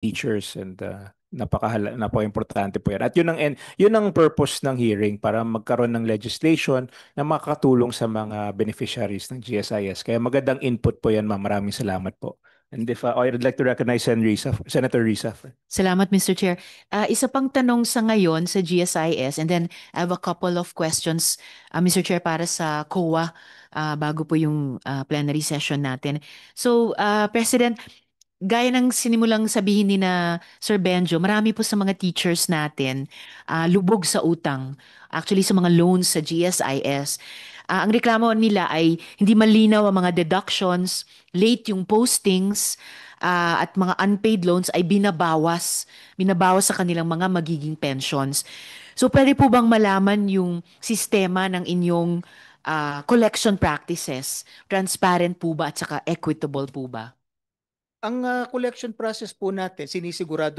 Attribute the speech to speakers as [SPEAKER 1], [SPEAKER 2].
[SPEAKER 1] teachers and napaka-importante po yan. At yun ang purpose ng hearing para magkaroon ng legislation na makakatulong sa mga beneficiaries ng GSIS. Kaya magandang input po yan, ma'am. Maraming salamat po. And if I'd like to recognize Senator Risa.
[SPEAKER 2] Salamat, Mr. Chair. Isa pang tanong sa ngayon sa GSIS, and then I have a couple of questions, Mr. Chair, para sa COA bago po yung plenary session natin. So, President, gaya ng sinimulang sabihin ni na Sir Benjo, marami po sa mga teachers natin lubog sa utang. Actually, sa mga loans sa GSIS. Ang reklamo nila ay hindi malinaw ang mga deductions, late yung postings, at mga unpaid loans ay binabawas sa kanilang mga magiging pensions. So pwede po bang malaman yung sistema ng inyong collection practices? Transparent po ba at saka equitable po ba?
[SPEAKER 1] Ang collection process po natin, sinisigurado